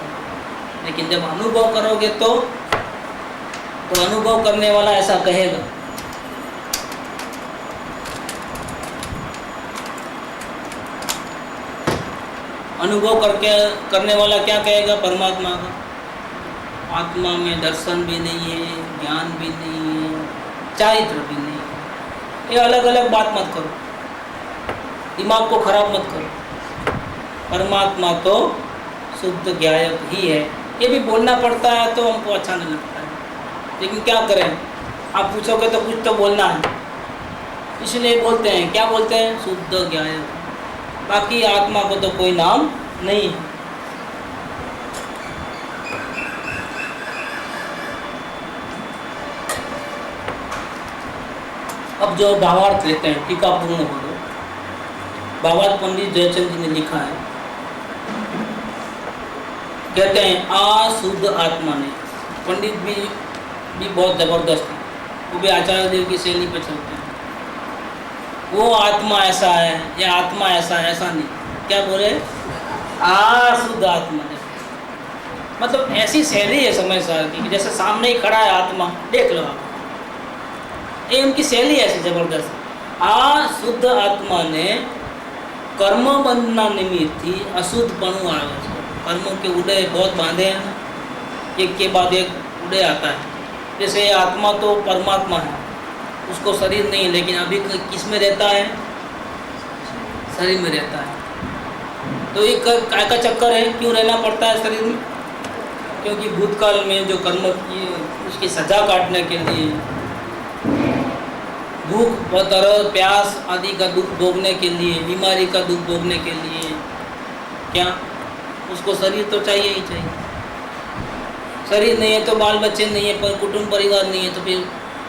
लेकिन जब अनुभव करोगे तो अनुभव करने वाला ऐसा कहेगा। अनुभव करने वाला क्या कहेगा, परमात्मा का आत्मा में दर्शन भी नहीं है, ज्ञान भी नहीं है, चारित्र भी नहीं है। ये अलग अलग बात मत करो, दिमाग को खराब मत करो। परमात्मा तो शुद्ध ज्ञायक ही है। ये भी बोलना पड़ता है तो हमको अच्छा नहीं लगता है, लेकिन क्या करें, आप पूछोगे तो कुछ तो बोलना है, इसलिए बोलते हैं। क्या बोलते हैं, शुद्ध ज्ञायक। बाकी आत्मा को तो कोई नाम नहीं है। अब जो भावार्थ लेते हैं, टीका पूर्ण हो गए। भावार्थ पंडित जयचंद जी ने लिखा है, कहते हैं अशुद्ध आत्मा ने, पंडित भी बहुत जबरदस्त है, वो भी आचार्य देव की शैली पे चलते हैं। वो आत्मा ऐसा है, ये आत्मा ऐसा है, ऐसा नहीं। क्या बोले, अशुद्ध आत्मा है, मतलब ऐसी शैली है समय सार की, जैसे सामने ही खड़ा है आत्मा, देख लो आप। ये उनकी शैली ऐसी जबरदस्त। अशुद्ध आत्मा ने कर्म बंधना निमित्त थी अशुद्धपणु आवे। कर्मों के उड़े बहुत बांधे हैं, एक के बाद एक उड़े आता है। जैसे आत्मा तो परमात्मा है, उसको शरीर नहीं है, लेकिन अभी किस में रहता है, शरीर में रहता है। तो एक काय का चक्कर है, क्यों रहना पड़ता है शरीर में, क्योंकि भूतकाल में जो कर्म किए उसकी सजा काटने के लिए, भूख व तरस प्यास आदि का दुख भोगने के लिए, बीमारी का दुख भोगने के लिए, क्या उसको शरीर तो चाहिए ही चाहिए। शरीर नहीं है तो बाल बच्चे नहीं है, पर कुटुंब परिवार नहीं है, तो फिर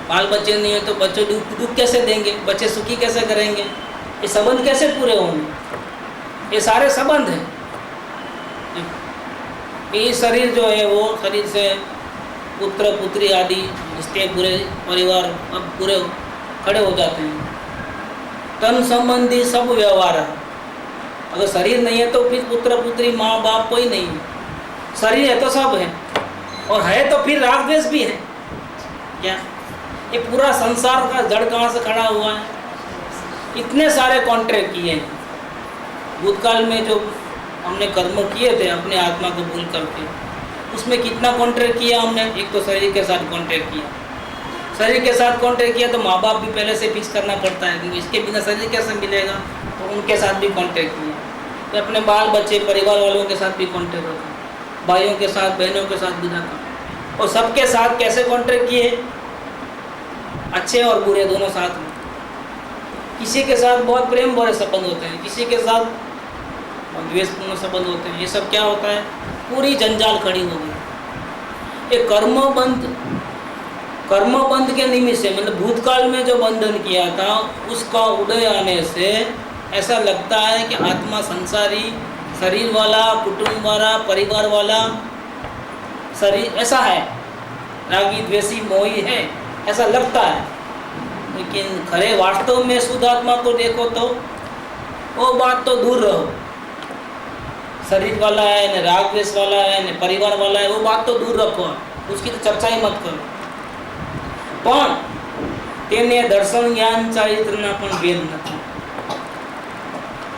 बाल बच्चे नहीं है तो बच्चे दुख कैसे देंगे, बच्चे सुखी कैसे करेंगे, ये संबंध कैसे पूरे होंगे। ये सारे संबंध हैं। ये शरीर जो है वो शरीर से पुत्र पुत्री आदि रिश्ते पूरे परिवार अब पूरे खड़े हो जाते हैं। तन संबंधी सब व्यवहार है। अगर शरीर नहीं है तो फिर पुत्र पुत्री माँ बाप कोई नहीं है। शरीर है तो सब है, और है तो फिर राग द्वेष भी है। क्या ये पूरा संसार का जड़ कहाँ से खड़ा हुआ है, इतने सारे कॉन्ट्रैक्ट किए हैं। भूतकाल में जो हमने कर्म किए थे अपने आत्मा को भूल करके, उसमें कितना कॉन्ट्रैक्ट किया हमने। एक तो शरीर के साथ कॉन्ट्रैक्ट किया, शरीर के साथ कॉन्ट्रैक्ट किया तो माँ बाप भी पहले से फिक्स करना पड़ता है, क्योंकि इसके बिना शरीर कैसे मिलेगा। तो उनके साथ भी कॉन्ट्रैक्ट किया, तो अपने बाल बच्चे परिवार वालों के साथ भी कॉन्ट्रैक्ट रखा, भाइयों के साथ बहनों के साथ भी रखा, और सबके साथ कैसे कॉन्ट्रैक्ट किए, अच्छे और बुरे दोनों साथ में। किसी के साथ बहुत प्रेम भरे संबंध होते हैं, किसी के साथ द्वेषपूर्ण संबंध होते हैं। ये सब क्या होता है, पूरी जंजाल खड़ी हो गई। ये कर्मबंध के निमित्त से, मतलब भूतकाल में जो बंधन किया था उसका उदय आने से ऐसा लगता है कि आत्मा संसारी, शरीर वाला, कुटुंब वाला, परिवार वाला, शरीर ऐसा है, रागी द्वेषी मोही है, ऐसा लगता है, लेकिन खरे वास्तव में शुद्ध आत्मा को देखो तो वो बात तो दूर रहो। शरीर वाला है न राग द्वेष वाला है न परिवार वाला है, वो बात तो दूर रखो, उसकी तो चर्चा ही मत करो। पण तेने दर्शन ज्ञान चरित्रना पण भेद नहीं।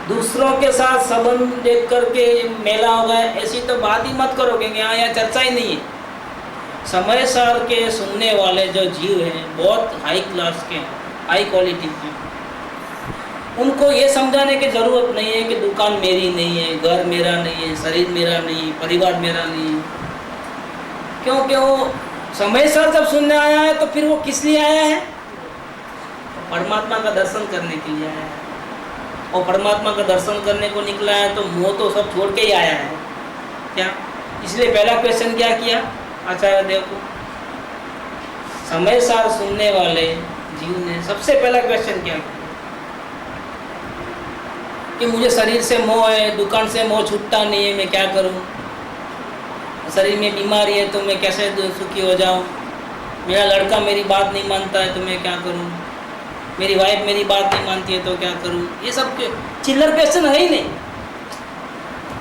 दूसरों के साथ संबंध देख करके मेला हो गया ऐसी तो बात ही मत करो, क्योंकि यहाँ चर्चा ही नहीं है। समय सार के सुनने वाले जो जीव हैं बहुत हाई क्लास के हैं, हाई क्वालिटी के, उनको ये समझाने की ज़रूरत नहीं है कि दुकान मेरी नहीं है, घर मेरा नहीं है, शरीर मेरा नहीं है, परिवार मेरा नहीं है, क्योंकि वो समय सार जब सुनने आया है तो फिर वो किस लिए आया है? परमात्मा का दर्शन करने के लिए आया है। और परमात्मा का दर्शन करने को निकला है तो मोह तो सब छोड़ के ही आया है क्या? इसलिए पहला क्वेश्चन क्या किया आचार्य देव को? समय सार सुनने वाले जीव ने सबसे पहला क्वेश्चन क्या किया कि मुझे शरीर से मोह है, दुकान से मोह छूटता नहीं है, मैं क्या करूं? शरीर में बीमारी है तो मैं कैसे सुखी हो जाऊं? मेरा लड़का मेरी बात नहीं मानता है तो मैं क्या करूं? मेरी वाइफ मेरी बात नहीं मानती है तो क्या करूं? ये सब चिल्लर क्वेश्चन है ही नहीं,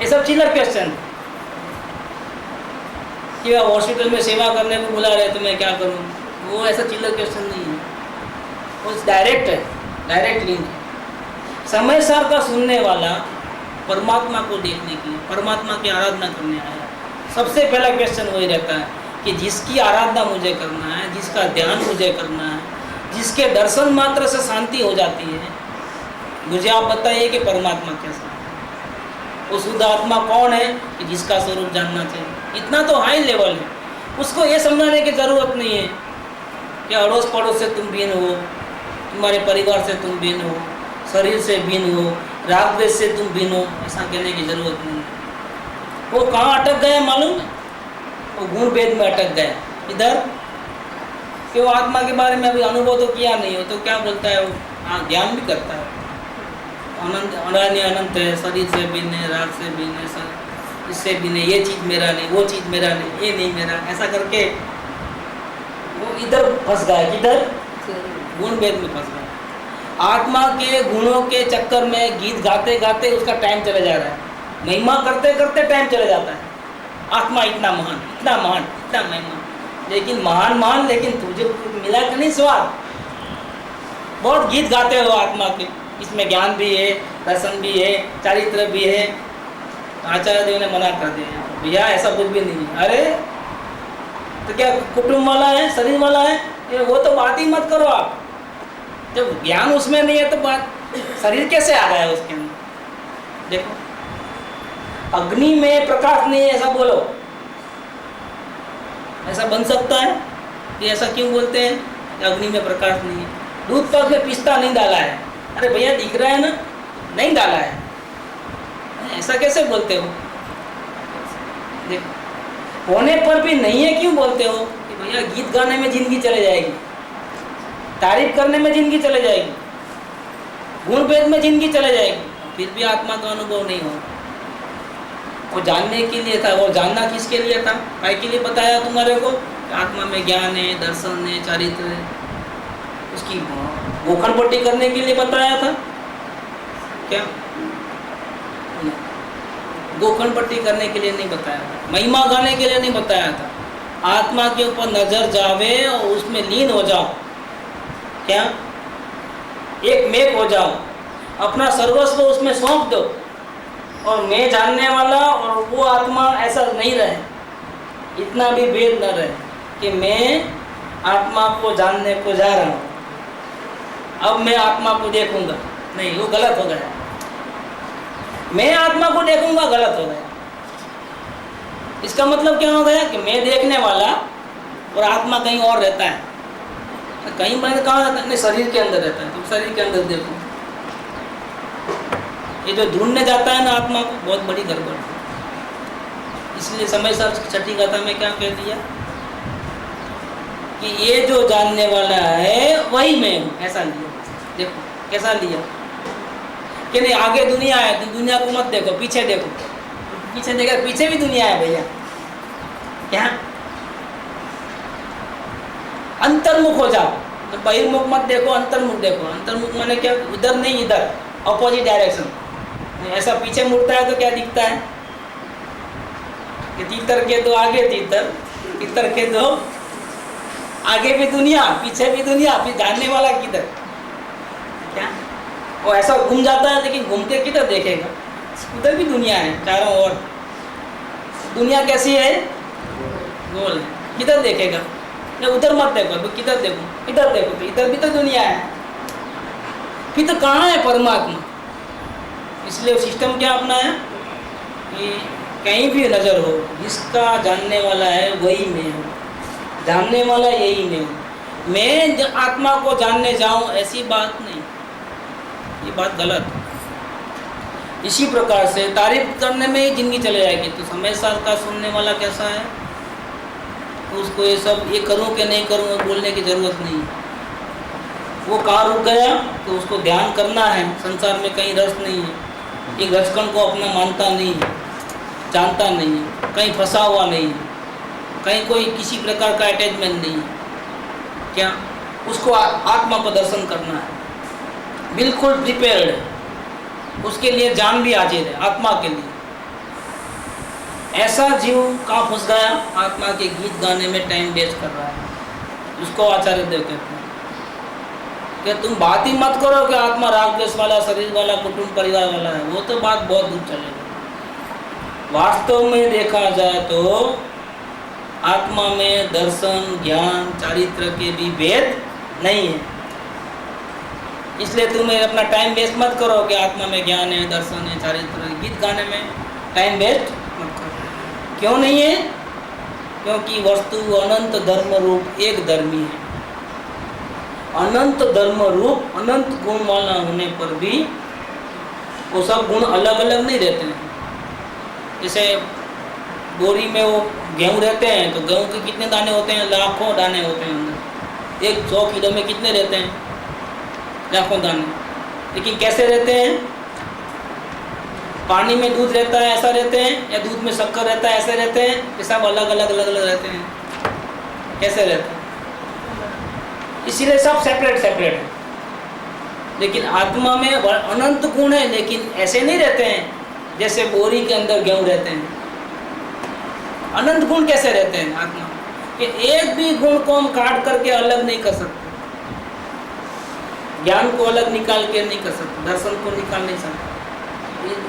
ये सब चिल्लर क्वेश्चन। कि वह हॉस्पिटल में सेवा करने को बुला रहे तो मैं क्या करूं? वो ऐसा चिल्लर क्वेश्चन नहीं है, वो डायरेक्ट है, डायरेक्ट लिंक है। समय सार का सुनने वाला परमात्मा को देखने के लिए, परमात्मा की आराधना करने आया, सबसे पहला क्वेश्चन वही रहता है कि जिसकी आराधना मुझे करना है, जिसका ध्यान मुझे करना है, जिसके दर्शन मात्र से शांति हो जाती है, मुझे आप बताइए कि परमात्मा कैसा है? वो शुद्ध आत्मा कौन है कि जिसका स्वरूप जानना चाहिए। इतना तो हाई लेवल है, उसको ये समझाने की ज़रूरत नहीं है कि अड़ोस पड़ोस से तुम भिन्न हो, तुम्हारे परिवार से तुम भिन्न हो, शरीर से भिन्न हो, राग द्वेष से तुम भिन्न हो, ऐसा कहने की ज़रूरत नहीं है। वो कहाँ अटक गया मालूम है? वो गुण भेद में अटक गया। इधर कि वो आत्मा के बारे में अभी अनुभव तो किया नहीं हो तो क्या बोलता है वो? हाँ, ज्ञान भी करता है, अनंत अनान्य अनंत है, शरीर से भिन्न है, राग से भिन्न है, इससे भिन्न है, ये चीज़ मेरा नहीं, वो चीज़ मेरा नहीं, ये नहीं मेरा, ऐसा करके वो इधर फंस गया। किधर? गुण भेद में फंस गया। आत्मा के गुणों के चक्कर में गीत गाते गाते उसका टाइम चला जा रहा है, महिमा करते करते टाइम चला जाता है। आत्मा इतना महान, इतना महान, इतना महिमा, लेकिन महान, लेकिन तुझे मिला कि नहीं स्वाद? बहुत गीत गाते हो आत्मा के, इसमें ज्ञान भी है, दर्शन भी है, चारित्र भी है। आचार्य देव ने मना कर दिया, भैया ऐसा कुछ भी नहीं है। अरे तो क्या कुटुंब वाला है, शरीर वाला है, वो तो बात ही मत करो आप। जब ज्ञान उसमें नहीं है तो बात शरीर कैसे आ रहा है उसके अंदर? देखो, अग्नि में प्रकाश नहीं है ऐसा बोलो, ऐसा बन सकता है? कि ऐसा क्यों बोलते हैं कि अग्नि में प्रकाश नहीं है? दूध पर में पिस्ता नहीं डाला है, अरे भैया दिख रहा है ना, नहीं डाला है, ऐसा कैसे बोलते हो? देखो, होने पर भी नहीं है क्यों बोलते हो? कि भैया गीत गाने में जिंदगी चले जाएगी, तारीफ करने में जिंदगी चले जाएगी, गुण भेद में जिंदगी चले जाएगी, फिर भी आत्मा का अनुभव नहीं होगा। वो जानने के लिए था, वो जानना किसके लिए था? काय के लिए बताया तुम्हारे को? आत्मा में ज्ञान है, दर्शन है, चारित्र है, उसकी गोखन पट्टी करने के लिए बताया था क्या? गोखन पट्टी करने के लिए नहीं बताया था, महिमा गाने के लिए नहीं बताया था। आत्मा के ऊपर नजर जावे और उसमें लीन हो जाओ, क्या एक मेक हो जाओ, अपना सर्वस्व उसमें सौंप दो, और मैं जानने वाला और वो आत्मा ऐसा नहीं रहे, इतना भी भेद न रहे कि मैं आत्मा को जानने को जा रहा हूँ, अब मैं आत्मा को देखूंगा, नहीं, वो गलत हो गया। मैं आत्मा को देखूंगा, गलत हो गया। इसका मतलब क्या हो गया कि मैं देखने वाला और आत्मा कहीं और रहता है। कहीं मैंने कहा अपने शरीर के अंदर रहता है, तो शरीर के अंदर देखो, ये जो ढूंढने जाता है ना आत्मा को, बहुत बड़ी गड़बड़ है। इसलिए समय साहब छठी कथा में क्या कह दिया कि ये जो जानने वाला है वही मैं हूँ, ऐसा लिया। देखो कैसा लिया कि नहीं, आगे दुनिया है तो दुनिया को मत देखो, पीछे देखो, पीछे देखा, पीछे भी दुनिया है भैया, क्या? अंतर्मुख हो जाओ, तो बहिर्मुख मत देखो, अंतर्मुख देखो। अंतर्मुख माने क्या? उधर नहीं इधर, अपोजिट डायरेक्शन। ऐसा पीछे मुड़ता है तो क्या दिखता है कि तीतर के दो आगे तीतर, तीतर के दो आगे भी दुनिया पीछे भी दुनिया, फिर जानने वाला किधर? क्या वो ऐसा घूम जाता है, लेकिन घूमते किधर देखेगा? उधर भी दुनिया है चारों ओर। दुनिया कैसी है? गोल है। किधर देखेगा? नहीं, उधर मत देखो तो किधर देखो? इधर देखो तो इधर भी तो दुनिया है। फिर तो कहाँ है परमात्मा? इसलिए सिस्टम क्या अपना है कि कहीं भी नजर हो, जिसका जानने वाला है वही मैं हूँ, जानने वाला यही मैं हूँ। मैं आत्मा को जानने जाऊँ ऐसी बात नहीं, ये बात गलत है। इसी प्रकार से तारीफ करने में ही जिंदगी चले जाएगी। तो हमेशा का सुनने वाला कैसा है, तो उसको ये सब ये करूँ कि नहीं करूँ बोलने की जरूरत नहीं। वो कहाँ रुक गया तो उसको ध्यान करना है। संसार में कहीं रस नहीं है, एक रसकण को अपना मानता नहीं है, जानता नहीं है, कहीं फंसा हुआ नहीं है, कहीं कोई किसी प्रकार का अटैचमेंट नहीं है। क्या उसको आत्मा को दर्शन करना है, बिल्कुल प्रिपेयर्ड है, उसके लिए जान भी हाजिर है आत्मा के लिए। ऐसा जीव कहाँ फंस गया? आत्मा के गीत गाने में टाइम वेस्ट कर रहा है। उसको आचार्य देव कहते हैं कि तुम बात ही मत करो कि आत्मा राग द्वेष वाला, शरीर वाला, कुटुंब परिवार वाला है, वो तो बात बहुत दूर चलेगा। वास्तव में देखा जाए तो आत्मा में दर्शन, ज्ञान, चारित्र के भी भेद नहीं है। इसलिए तुम्हें अपना टाइम वेस्ट मत करो कि आत्मा में ज्ञान है, दर्शन है, चारित्र है। गीत गाने में टाइम वेस्ट मत करो। क्यों नहीं है? क्योंकि वस्तु अनंत धर्म रूप एक धर्मी है। अनंत धर्म रूप अनंत गुण वाला होने पर भी वो सब गुण अलग अलग नहीं रहते हैं। जैसे बोरी में वो गेहूँ रहते हैं, तो गेहूँ के कितने दाने होते हैं? लाखों दाने होते हैं अंदर। 100 किलो में कितने रहते हैं? लाखों दाने। लेकिन कैसे रहते हैं? पानी में दूध रहता है ऐसा रहते हैं, या दूध में शक्कर रहता है ऐसे रहते हैं? ये सब अलग अलग अलग अलग रहते हैं। कैसे रहते हैं? इसीलिए सब सेपरेट सेपरेट है। लेकिन आत्मा में अनंत गुण है, लेकिन ऐसे नहीं रहते हैं जैसे बोरी के अंदर गेहूँ रहते हैं। अनंत गुण कैसे रहते हैं आत्मा कि एक भी गुण को हम काट करके अलग नहीं कर सकते। ज्ञान को अलग निकाल के नहीं कर सकते, दर्शन को निकाल नहीं सकते।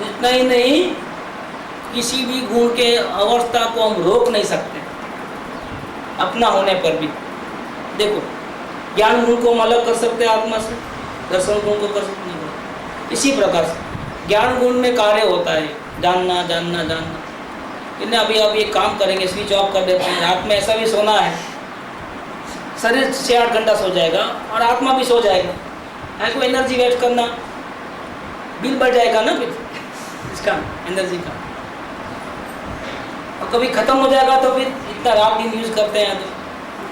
इतना ही नहीं, किसी भी गुण के अवस्था को हम रोक नहीं सकते अपना होने पर भी। देखो, ज्ञान गुण को हम अलग कर सकते हैं आत्मा से, दर्शन गुण को कर सकते नहीं। इसी प्रकार से ज्ञान गुण में कार्य होता है जानना जानना जानना। इन्हें अभी अब एक काम करेंगे, स्विच ऑफ कर देते हैं। रात में ऐसा भी सोना है, शरीर 6-8 घंटा सो जाएगा और आत्मा भी सो जाएगा। है कोई एनर्जी वेस्ट करना? बिल बढ़ जाएगा ना फिर इसका, एनर्जी का। और कभी ख़त्म हो जाएगा तो फिर इतना रात दिन यूज़ करते हैं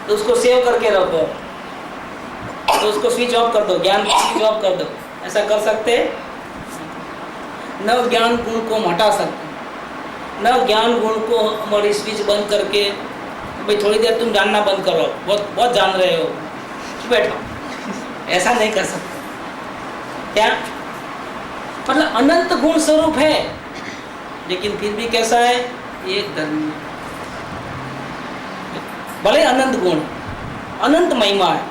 तो उसको सेव करके रखो, तो उसको स्विच ऑफ कर दो, ज्ञान स्विच ऑफ कर दो। ऐसा कर सकते हैं? न ज्ञान गुण को हम हटा सकते, न ज्ञान गुण को हमारी स्विच बंद करके भाई थोड़ी देर तुम जानना बंद करो, बहुत बहुत जान रहे हो, बैठो। ऐसा नहीं कर सकते। क्या मतलब अनंत गुण स्वरूप है, लेकिन फिर भी कैसा है? एक धर्मी। भले अनंत गुण, अनंत महिमा है,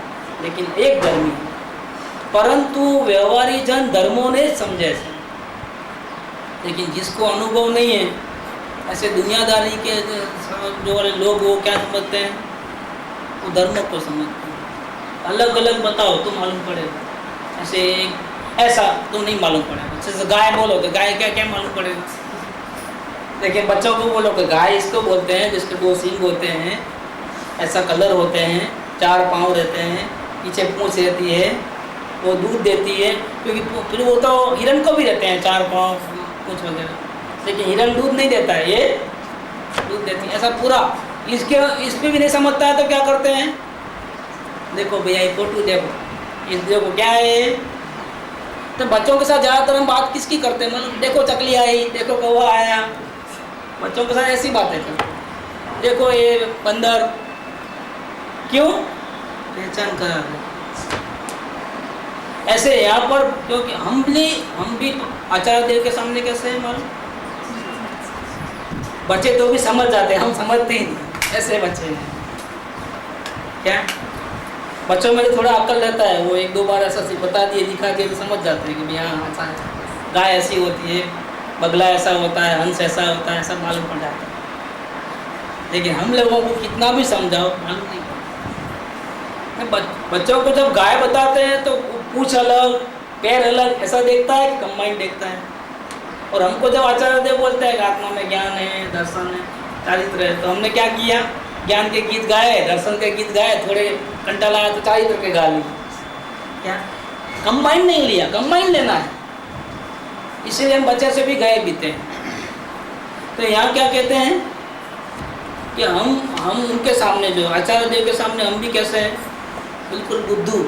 लेकिन एक धर्मी है। परंतु व्यवहारी जन धर्मों ने समझे से, लेकिन जिसको अनुभव नहीं है, ऐसे दुनियादारी के जो वाले लोग वो क्या समझते हैं? वो धर्म को समझते हैं। अलग अलग बताओ तो मालूम पड़ेगा। ऐसे ऐसा तो नहीं मालूम पड़ेगा। जैसे गाय बोलो तो गाय क्या क्या मालूम पड़ेगा। देखिए बच्चों को बोलो कि गाय इसको बोलते हैं जिसके 2 सींग होते हैं, ऐसा कलर होते हैं, 4 पाँव रहते हैं, पीछे पूँछ रहती है, वो दूध देती है। क्योंकि फिर वो तो हिरन को भी रहते हैं 4 पाँव पूँछ वगैरह, लेकिन हिरन दूध नहीं देता है, ये दूध देती है। ऐसा पूरा इस पर भी नहीं समझता है तो क्या करते हैं? देखो भैया ये फोटो देखो, इस देखो क्या है। तो बच्चों के साथ ज़्यादातर हम बात किसकी करते हैं? मतलब देखो चकली आई, देखो कौवा आया, बच्चों के साथ ऐसी बातें करते हैं। देखो ये बंदर, क्यों? पहचान करा दे। ऐसे यहाँ पर क्योंकि हम भी आचार्य देव के सामने कैसे हैं मालूम? बच्चे तो भी समझ जाते हैं, हम समझते ही नहीं, ऐसे बच्चे हैं। क्या बच्चों में तो थोड़ा अक्ल रहता है, वो एक दो बार ऐसा बता दिए, दिखा दिए तो समझ जाते हैं कि भैया ऐसा है, गाय ऐसी होती है, बगला ऐसा होता है, हंस ऐसा होता है, सब मालूम पड़ जाता है। लेकिन हम लोगों को कितना भी समझाओ मालूम नहीं पड़ता। बच्चों को जब गाय बताते हैं तो पूंछ अलग, पैर अलग ऐसा देखता है कि कंबाइंड देखता है। और हमको जब आचार्य देव बोलते हैं कि आत्मा में ज्ञान है, दर्शन है, चारित्र है, तो हमने क्या किया? ज्ञान के गीत गाए, दर्शन के गीत गाए, थोड़े कंटा लाया तो चारित्र के गा लिए। क्या कंबाइंड नहीं लिया? कंबाइंड लेना है, इसीलिए हम बच्चे से भी गए बीते हैं। तो यहाँ क्या कहते हैं कि हम उनके सामने, जो आचार्य देव के सामने हम भी कैसे हैं? बिल्कुल बुद्धू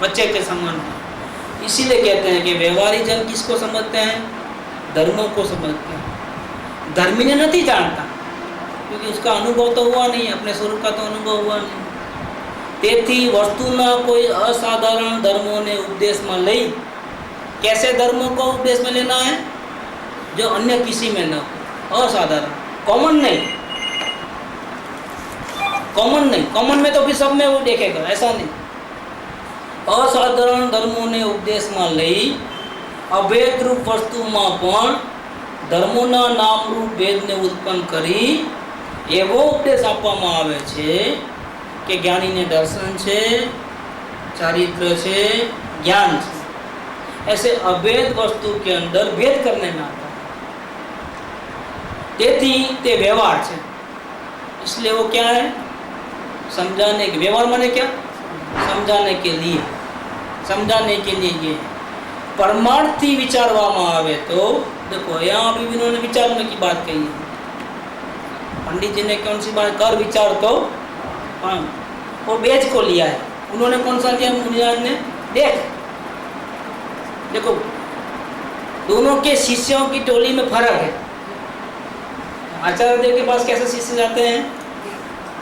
बच्चे के समान है। इसीलिए कहते हैं कि व्यवहारी जन किसको समझते हैं? धर्मों को समझते हैं। धर्मी ने नहीं जानता, क्योंकि उसका अनुभव तो हुआ नहीं, अपने स्वरूप का तो अनुभव हुआ नहीं। તેથી વસ્તુના કોઈ અસાધારણ ધર્મોને ઉપદેશમાં લઈ, कैसे धर्मों को उपदेश में लेना है? जो अन्य किसी में न हो, असाधारण, कॉमन नहीं। कॉमन में तो फिर सब में वो देखेगा, ऐसा नहीं। असाधारण धर्मोને ઉપદેશમાં લઈ અભેદ રૂપ વસ્તુમાં પણ ધર્મોના નામરૂપ ભેદને ઉત્પન્ન કરી એવો ઉપદેશ આપવામાં આવે છે કે જ્ઞાનીને દર્શન છે, ચારિત્ર છે, ज्ञान છે। ऐसे अभेद वस्तु के अंदर भेद करने में आता है, તેથી તે व्यवहार છે। इसलिए वो क्या है? समझाने के, व्यवहार माने क्या? समझाने के लिए, समझाने के लिए ये परमार्थी विचारवामा आवे तो देखो यहाँ अभी इन्होंने विचारने की बात कही है। पंडित जी ने कौन सी बात? कर विचार तो हाँ, वो बेच को लिया है। उन्होंने कौन सा लिया? मुनिराज ने देखो दोनों के शिष्यों की टोली में फर्क है। आचार्य देव के पास कैसे शिष्य जाते हैं?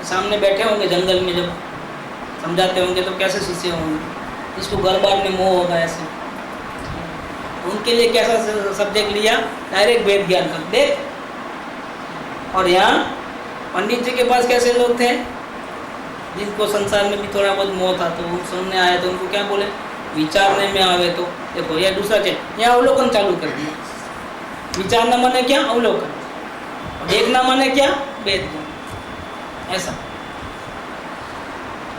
सामने बैठे होंगे जंगल में, जब समझाते होंगे तो कैसे शिष्य होंगे? इसको घर बार में मोह होगा ऐसे। उनके लिए कैसा सब्जेक्ट लिया? डायरेक्ट वेद ज्ञान का देख। और यहाँ पंडित जी के पास कैसे लोग थे? जिनको संसार में भी थोड़ा बहुत मोह था, तो वो सुनने आए तो उनको क्या बोले? विचारने में आवे तो देखो यह दूसरा चीज, यहाँ अवलोकन चालू कर दिया। विचारना माने क्या? अवलोकन। देखना माने क्या? वेद ज्ञान। ऐसा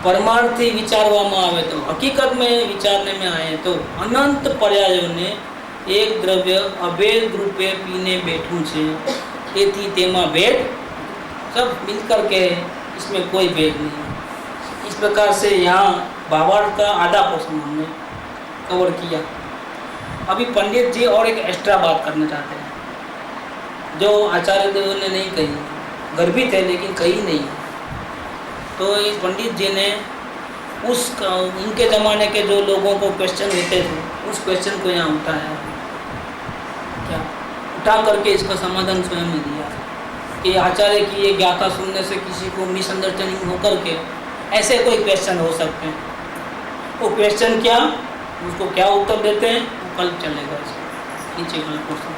परमार्थी विचारवामा आवे तो, हकीकत में विचारने में आए तो अनंत पर्यायों ने एक द्रव्य अभेद रूपे पीने बैठू छे, તેથી તેમાં भेद सब मिलकर के, इसमें कोई भेद नहीं। इस प्रकार से यहाँ भावार्थ का आधा पोर्शन हमने कवर किया। अभी पंडित जी और एक एक्स्ट्रा बात करना चाहते हैं जो आचार्य देव ने नहीं कही, गर्भित है लेकिन कही नहीं। तो इस पंडित जी ने उनके ज़माने के जो लोगों को क्वेश्चन होते थे, उस क्वेश्चन को यहाँ उठाया, क्या उठा करके इसका समाधान स्वयं ही दिया कि आचार्य की ये ज्ञाता सुनने से किसी को मिसअंडरस्टैंडिंग होकर के ऐसे कोई क्वेश्चन हो सकते हैं। वो क्वेश्चन क्या, उसको क्या उत्तर देते हैं, वो कल चलेगा। नीचे कल क्वेश्चन